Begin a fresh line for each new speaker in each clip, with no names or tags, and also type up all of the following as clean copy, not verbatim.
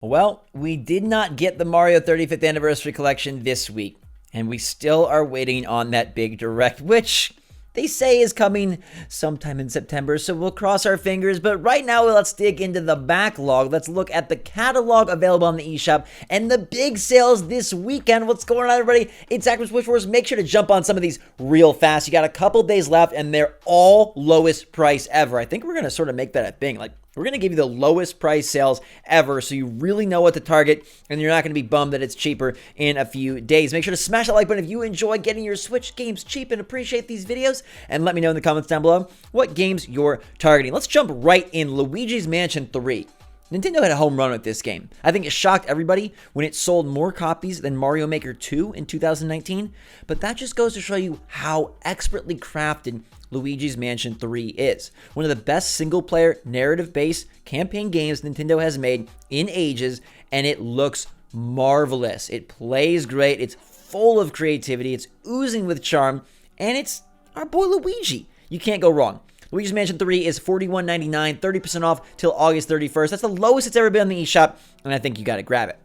Well, we did not get the Mario 35th Anniversary Collection this week, and we still are waiting on that big direct, which they say is coming sometime in September, so we'll cross our fingers. But right now, let's dig into the backlog. Let's look at the catalog available on the eShop and the big sales this weekend. What's going on, everybody? It's Zach from SwitchForce. Make sure to jump on some of these real fast. You got a couple days left, and they're all lowest price ever. I think we're going to sort of make that a thing. We're going to give you the lowest price sales ever, so you really know what to target, and you're not going to be bummed that it's cheaper in a few days. Make sure to smash that like button if you enjoy getting your Switch games cheap and appreciate these videos, and let me know in the comments down below what games you're targeting. Let's jump right in. Luigi's Mansion 3. Nintendo had a home run with this game. I think it shocked everybody when it sold more copies than Mario Maker 2 in 2019, but that just goes to show you how expertly crafted Luigi's Mansion 3 is. One of the best single-player, narrative-based campaign games Nintendo has made in ages, and it looks marvelous. It plays great, it's full of creativity, it's oozing with charm, and it's our boy Luigi. You can't go wrong. Luigi's Mansion 3 is $41.99, 30% off till August 31st. That's the lowest it's ever been on the eShop, and I think you gotta grab it.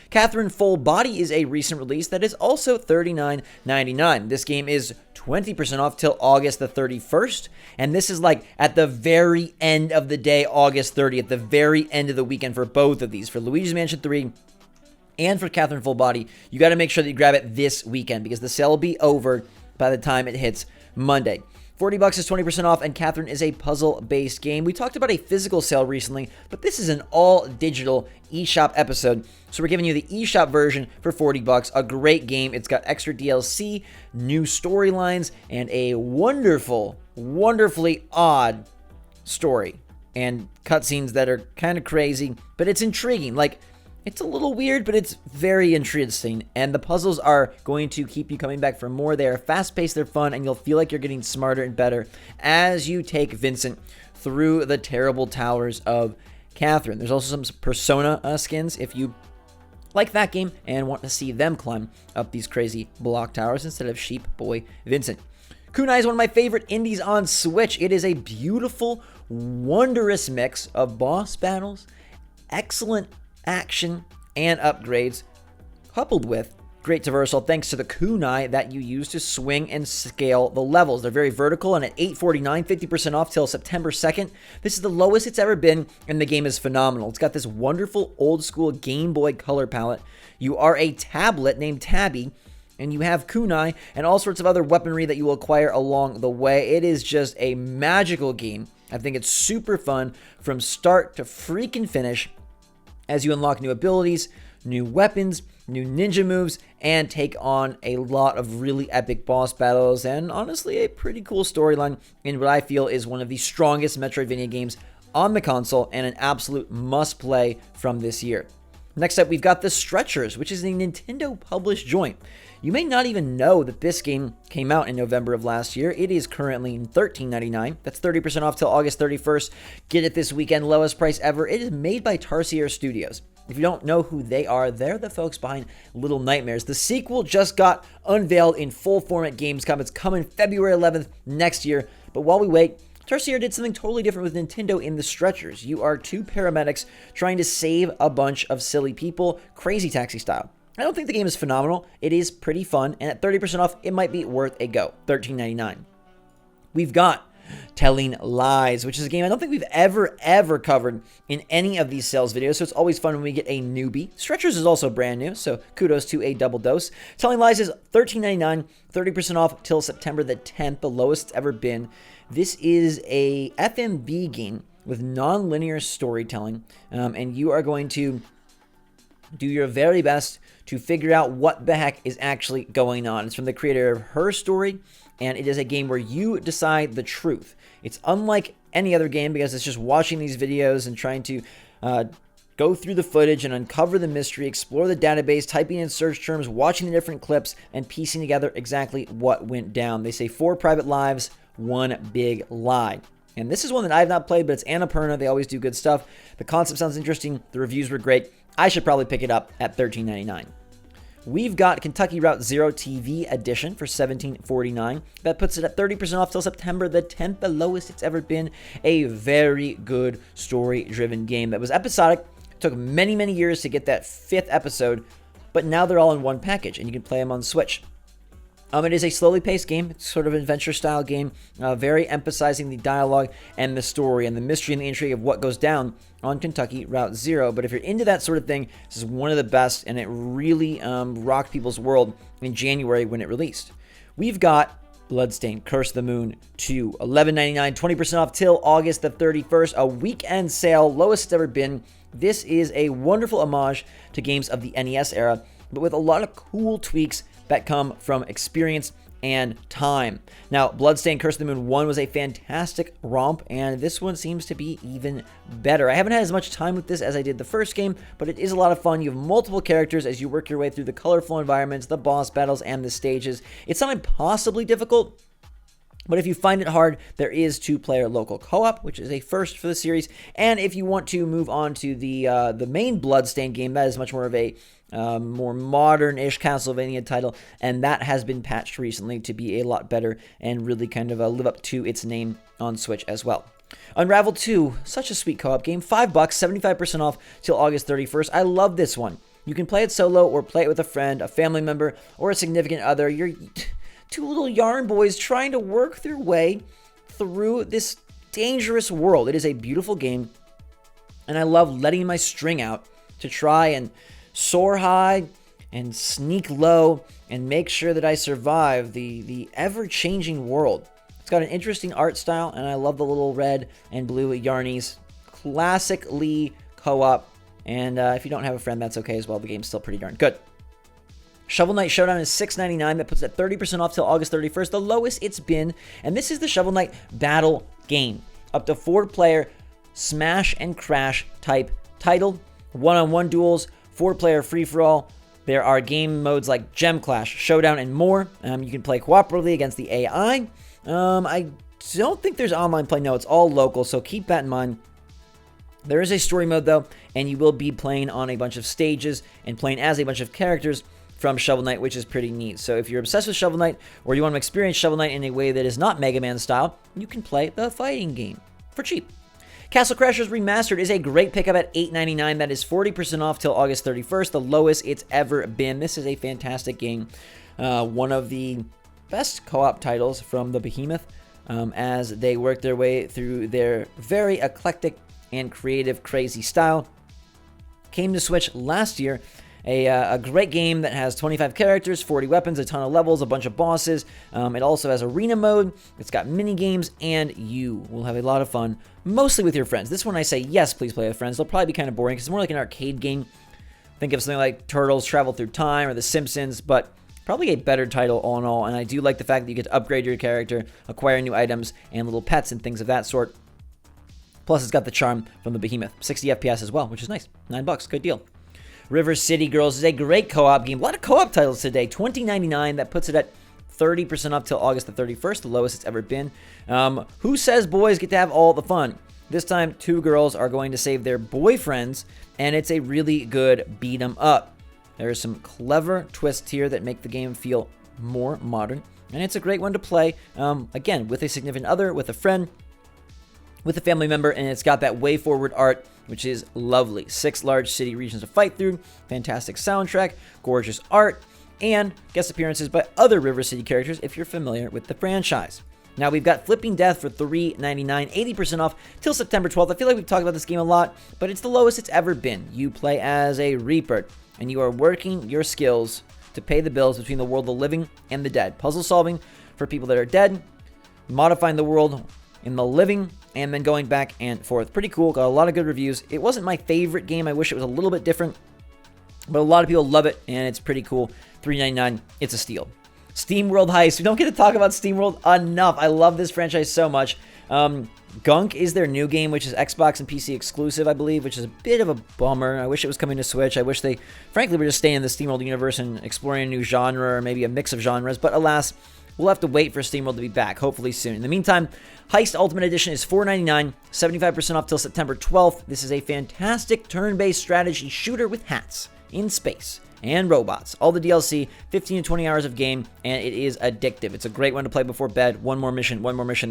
Catherine Full Body is a recent release that is also $39.99. This game is 20% off till August the 31st, and this is like at the very end of the day, August 30th, the very end of the weekend for both of these, for Luigi's Mansion 3 and for Catherine Full Body. You got to make sure that you grab it this weekend because the sale will be over by the time it hits Monday. $40 is 20% off, and Catherine is a puzzle-based game. We talked about a physical sale recently, but this is an all-digital eShop episode, so we're giving you the eShop version for $40. A great game. It's got extra DLC, new storylines, and a wonderfully odd story, and cutscenes that are kind of crazy, but it's intriguing. It's a little weird, but it's very interesting, and the puzzles are going to keep you coming back for more. They are fast-paced, they're fun, and you'll feel like you're getting smarter and better as you take Vincent through the terrible towers of Catherine. There's also some Persona skins if you like that game and want to see them climb up these crazy block towers instead of Sheep Boy Vincent. KUNAI is one of my favorite indies on Switch. It is a beautiful, wondrous mix of boss battles, excellent action, and upgrades, coupled with great traversal thanks to the kunai that you use to swing and scale the levels. They're very vertical, and at $8.49, 50% off till September 2nd. This is the lowest it's ever been, and the game is phenomenal. It's got this wonderful old-school Game Boy color palette. You are a tablet named Tabby, and you have kunai and all sorts of other weaponry that you will acquire along the way. It is just a magical game. I think it's super fun from start to freaking finish, as you unlock new abilities, new weapons, new ninja moves, and take on a lot of really epic boss battles, and honestly, a pretty cool storyline in what I feel is one of the strongest Metroidvania games on the console, and an absolute must-play from this year. Next up, we've got The Stretchers, which is a Nintendo-published joint. You may not even know that this game came out in November of last year. It is currently in $13.99. That's 30% off till August 31st. Get it this weekend, lowest price ever. It is made by Tarsier Studios. If you don't know who they are, they're the folks behind Little Nightmares. The sequel just got unveiled in full form at Gamescom. It's coming February 11th next year. But while we wait, Tarsier did something totally different with Nintendo in The Stretchers. You are two paramedics trying to save a bunch of silly people, Crazy Taxi style. I don't think the game is phenomenal. It is pretty fun, and at 30% off, it might be worth a go. $13.99. We've got Telling Lies, which is a game I don't think we've ever covered in any of these sales videos, so it's always fun when we get a newbie. Stretchers is also brand new, so kudos to a double dose. Telling Lies is $13.99, 30% off till September the 10th, the lowest it's ever been. This is a FMV game with non-linear storytelling, and you are going to do your very best to figure out what the heck is actually going on. It's from the creator of Her Story, and it is a game where you decide the truth. It's unlike any other game because it's just watching these videos and trying to go through the footage and uncover the mystery, explore the database, typing in search terms, watching the different clips, and piecing together exactly what went down. They say 4 private lives, 1 big lie. And this is one that I have not played, but it's Annapurna. They always do good stuff. The concept sounds interesting. The reviews were great. I should probably pick it up at $13.99. We've got Kentucky Route Zero TV Edition for $17.49. That puts it at 30% off till September the 10th, the lowest it's ever been. A very good story-driven game that was episodic, Took many, many years to get that 5th episode, but now they're all in one package, and you can play them on Switch. It is a slowly paced game. It's sort of an adventure-style game, very emphasizing the dialogue and the story and the mystery and the intrigue of what goes down on Kentucky Route Zero. But if you're into that sort of thing, this is one of the best, and it really rocked people's world in January when it released. We've got Bloodstained, Curse of the Moon 2, $11.99, 20% off till August the 31st, a weekend sale, lowest it's ever been. This is a wonderful homage to games of the NES era, but with a lot of cool tweaks that come from experience and time. Now, Bloodstained Curse of the Moon 1 was a fantastic romp, and this one seems to be even better. I haven't had as much time with this as I did the first game, but it is a lot of fun. You have multiple characters as you work your way through the colorful environments, the boss battles, and the stages. It's not impossibly difficult, but if you find it hard, there is 2-player local co-op, which is a first for the series. And if you want to move on to the main Bloodstained game, that is much more of a more modern-ish Castlevania title, and that has been patched recently to be a lot better and really kind of live up to its name on Switch as well. Unravel 2, such a sweet co-op game, $5, 75% off till August 31st. I love this one. You can play it solo or play it with a friend, a family member, or a significant other. You're 2 little yarn boys trying to work their way through this dangerous world. It is a beautiful game, and I love letting my string out to try and soar high and sneak low and make sure that I survive the ever-changing world. It's got an interesting art style, and I love the little red and blue yarnies. Classically co-op, and if you don't have a friend, that's okay as well. The game's still pretty darn good. Shovel Knight Showdown is $6.99. That puts it at 30% off till August 31st, the lowest it's been. And this is the Shovel Knight battle game. Up to 4-player smash and crash type title. One-on-one duels, 4-player free-for-all. There are game modes like Gem Clash, Showdown, and more. You can play cooperatively against the AI. I don't think there's online play. No, it's all local, so keep that in mind. There is a story mode, though, and you will be playing on a bunch of stages and playing as a bunch of characters from Shovel Knight, which is pretty neat. So if you're obsessed with Shovel Knight, or you want to experience Shovel Knight in a way that is not Mega Man style, you can play the fighting game for cheap. Castle Crashers Remastered is a great pickup at $8.99. That is 40% off till August 31st, the lowest it's ever been. This is a fantastic game. One of the best co-op titles from the Behemoth as they work their way through their very eclectic and creative, crazy style. Came to Switch last year. A great game that has 25 characters, 40 weapons, a ton of levels, a bunch of bosses. It also has arena mode. It's got mini games, and you will have a lot of fun, mostly with your friends. This one I say, yes, please play with friends. They'll probably be kind of boring because it's more like an arcade game. Think of something like Turtles Travel Through Time or The Simpsons, but probably a better title all in all. And I do like the fact that you get to upgrade your character, acquire new items, and little pets and things of that sort. Plus, it's got the charm from the Behemoth. 60 FPS as well, which is nice. $9, good deal. River City Girls is a great co-op game. A lot of co-op titles today. $20.99. That puts it at 30% off till August the 31st, the lowest it's ever been. Who says boys get to have all the fun? This time, 2 girls are going to save their boyfriends, and it's a really good beat 'em up. There are some clever twists here that make the game feel more modern, and it's a great one to play, again, with a significant other, with a friend, with a family member, and it's got that way forward art, which is lovely. 6 large city regions to fight through, fantastic soundtrack, gorgeous art, and guest appearances by other River City characters if you're familiar with the franchise. Now we've got Flipping Death for $3.99, 80% off till September 12th. I feel like we've talked about this game a lot, but it's the lowest it's ever been. You play as a Reaper, and you are working your skills to pay the bills between the world of the living and the dead. Puzzle solving for people that are dead, modifying the world in the living, and then going back and forth. Pretty cool. Got a lot of good reviews. It wasn't my favorite game. I wish it was a little bit different, but a lot of people love it, and it's pretty cool. $3.99. It's a steal. SteamWorld Heist. We don't get to talk about SteamWorld enough. I love this franchise so much. Gunk is their new game, which is Xbox and PC exclusive, I believe, which is a bit of a bummer. I wish it was coming to Switch. I wish they, frankly, were just staying in the SteamWorld universe and exploring a new genre or maybe a mix of genres. But alas, we'll have to wait for SteamWorld to be back, hopefully soon. In the meantime, Heist Ultimate Edition is $4.99, 75% off till September 12th. This is a fantastic turn-based strategy shooter with hats. in space and robots. All the DLC, 15 to 20 hours of game, and it is addictive. It's a great one to play before bed. One more mission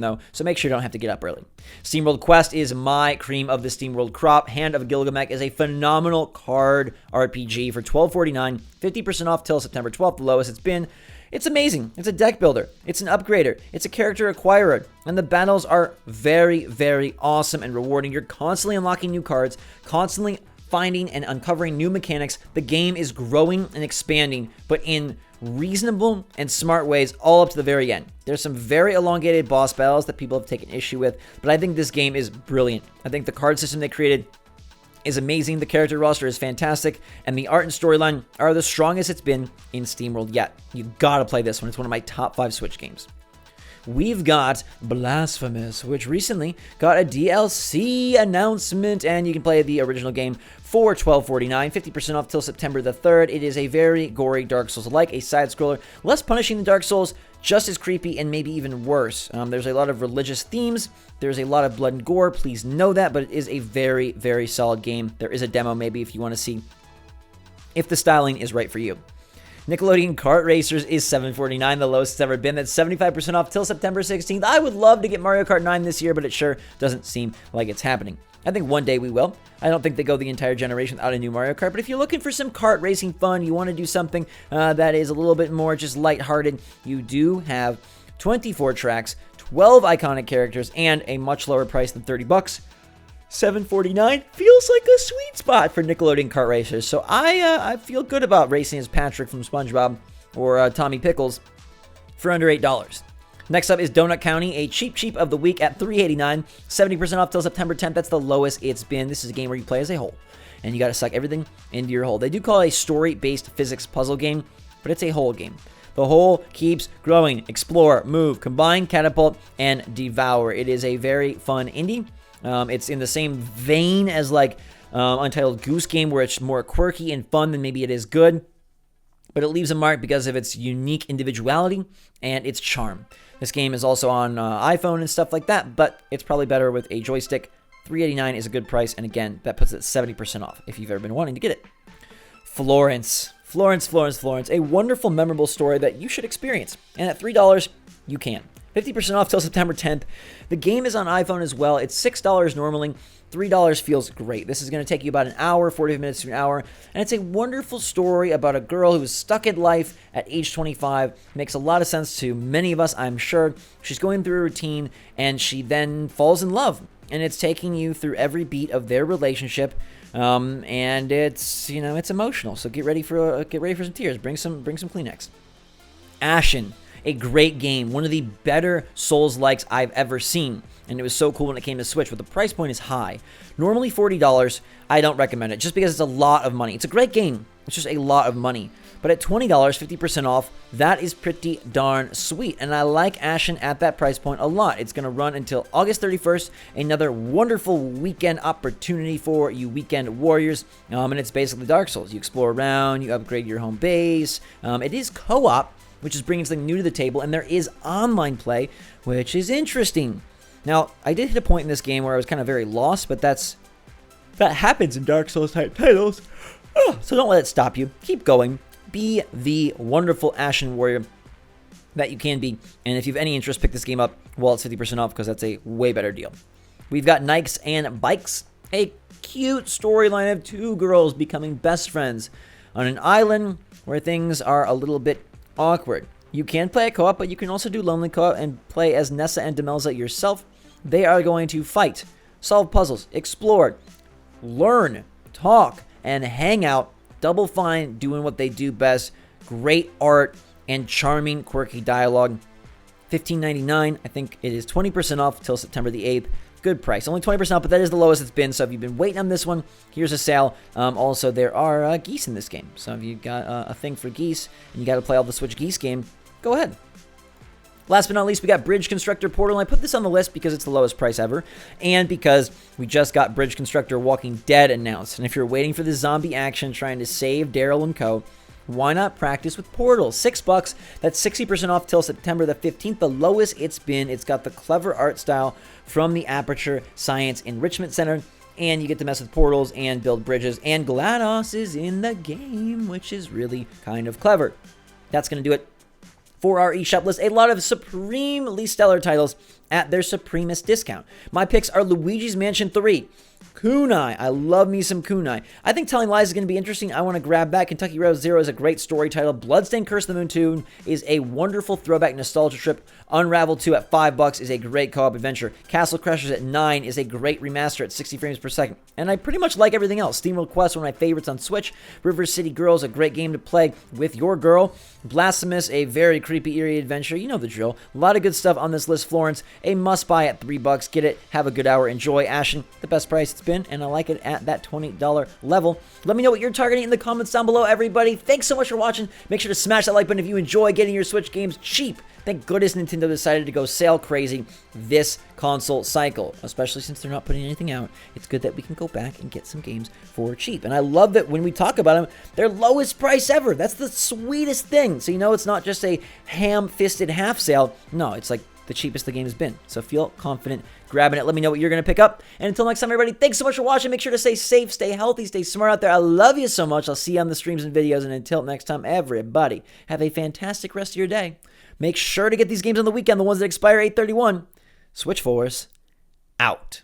though, so make sure you don't have to get up early. SteamWorld Quest is my cream of the SteamWorld crop. Hand of Gilgamesh is a phenomenal card RPG for $12.49, 50% off till September 12th, the lowest it's been. It's amazing. It's a deck builder. It's an upgrader. It's a character acquirer. And the battles are very, very awesome and rewarding. You're constantly unlocking new cards, constantly finding and uncovering new mechanics. The game is growing and expanding, but in reasonable and smart ways all up to the very end. There's some very elongated boss battles that people have taken issue with, but I think this game is brilliant. I think the card system they created is amazing. The character roster is fantastic, and the art and storyline are the strongest it's been in SteamWorld yet. You gotta play this one. It's one of my top 5 Switch games. We've got Blasphemous, which recently got a DLC announcement, and you can play the original game for $12.49, 50% off till September the 3rd. It is a very gory Dark Souls-like, a side-scroller, less punishing than Dark Souls, just as creepy and maybe even worse. There's a lot of religious themes. There's a lot of blood and gore. Please know that, but it is a very, very solid game. There is a demo maybe if you want to see if the styling is right for you. Nickelodeon Kart Racers is $7.49, the lowest it's ever been. That's 75% off till September 16th. I would love to get Mario Kart 9 this year, but it sure doesn't seem like it's happening. I think one day we will. I don't think they go the entire generation without a new Mario Kart, but if you're looking for some kart racing fun, you want to do something that is a little bit more just lighthearted, you do have 24 tracks, 12 iconic characters, and a much lower price than $30. $7.49 feels like a sweet spot for Nickelodeon Kart Racers. So I feel good about racing as Patrick from SpongeBob or Tommy Pickles for under $8. Next up is Donut County, a cheap of the week at $3.89, 70% off till September 10th. That's the lowest it's been. This is a game where you play as a hole, and you got to suck everything into your hole. They do call it a story-based physics puzzle game, but it's a hole game. The hole keeps growing. Explore, move, combine, catapult, and devour. It is a very fun indie. It's in the same vein as like Untitled Goose Game, where it's more quirky and fun than maybe it is good, but it leaves a mark because of its unique individuality and its charm. This game is also on iPhone and stuff like that, but it's probably better with a joystick. $3.89 is a good price, and again, that puts it 70% off if you've ever been wanting to get it. Florence, a wonderful, memorable story that you should experience, and at $3, you can. 50% off till September 10th. The game is on iPhone as well. It's $6 normally. $3 feels great. This is going to take you about an hour, 45 minutes to an hour, and it's a wonderful story about a girl who is stuck in life at age 25. Makes a lot of sense to many of us, I'm sure. She's going through a routine, and she then falls in love, and it's taking you through every beat of their relationship, and it's, you know, it's emotional. So get ready for some tears. Bring some Kleenex. ASHEN. A great game, one of the better Souls-likes I've ever seen, and it was so cool when it came to Switch, but the price point is high. Normally $40, I don't recommend it, just because it's a lot of money. It's a great game, it's just a lot of money. But at $20, 50% off, that is pretty darn sweet, and I like ASHEN at that price point a lot. It's going to run until August 31st, another wonderful weekend opportunity for you weekend warriors, and it's basically Dark Souls. You explore around, you upgrade your home base. It is co-op, which is bringing something new to the table, and there is online play, which is interesting. Now, I did hit a point in this game where I was kind of very lost, but that happens in Dark Souls type titles. So don't let it stop you. Keep going. Be the wonderful Ashen warrior that you can be, and if you have any interest, pick this game up while it's 50% off, because that's a way better deal. We've got Nikes and Bikes, a cute storyline of two girls becoming best friends on an island where things are a little bit awkward. You can play a co-op, but you can also do lonely co-op and play as Nessa and Demelza yourself. They are going to fight, solve puzzles, explore, learn, talk, and hang out. Double Fine doing what they do best. Great art and charming, quirky dialogue. $15.99. I think it is 20% off till September the 8th. Good price. Only 20% off, but that is the lowest it's been. So if you've been waiting on this one, here's a sale. Also, there are geese in this game. So if you've got a thing for geese and you got to play all the Switch Geese game, go ahead. Last but not least, we got Bridge Constructor Portal. And I put this on the list because it's the lowest price ever, and because we just got Bridge Constructor Walking Dead announced. And if you're waiting for the zombie action trying to save Daryl and co., why not practice with Portal? $6. That's 60% off till September the 15th. The lowest it's been. It's got the clever art style from the Aperture Science Enrichment Center. and you get to mess with portals and build bridges, and GLaDOS is in the game, which is really kind of clever. That's going to do it for our eShop list. A lot of supremely stellar titles at their supremest discount. My picks are Luigi's Mansion 3, KUNAI. I love me some KUNAI. I think Telling Lies is going to be interesting. I want to grab that. Kentucky Route Zero is a great story title. Bloodstained Curse of the Moon 2 is a wonderful throwback nostalgia trip. Unravel 2 at $5 is a great co-op adventure. Castle Crashers at $9 is a great remaster at 60 frames per second. And I pretty much like everything else. SteamWorld Quest, one of my favorites on Switch. River City Girls, a great game to play with your girl. Blasphemous, a very creepy, eerie adventure. You know the drill. A lot of good stuff on this list. Florence, a must-buy at $3. Get it, have a good hour, enjoy. Ashen, the best price it's been, and I like it at that $20 level. Let me know what you're targeting in the comments down below, everybody. Thanks so much for watching. Make sure to smash that like button if you enjoy getting your Switch games cheap. Thank goodness Nintendo decided to go sale crazy this console cycle, especially since they're not putting anything out. It's good that we can go back and get some games for cheap. And I love that when we talk about them, they're lowest price ever. That's the sweetest thing. So you know it's not just a ham-fisted half sale. No, it's like the cheapest the game has been. So feel confident grabbing it. Let me know what you're going to pick up. And until next time, everybody, thanks so much for watching. Make sure to stay safe, stay healthy, stay smart out there. I love you so much. I'll see you on the streams and videos. And until next time, everybody, have a fantastic rest of your day. Make sure to get these games on the weekend, the ones that expire 8/31. SwitchForce, out.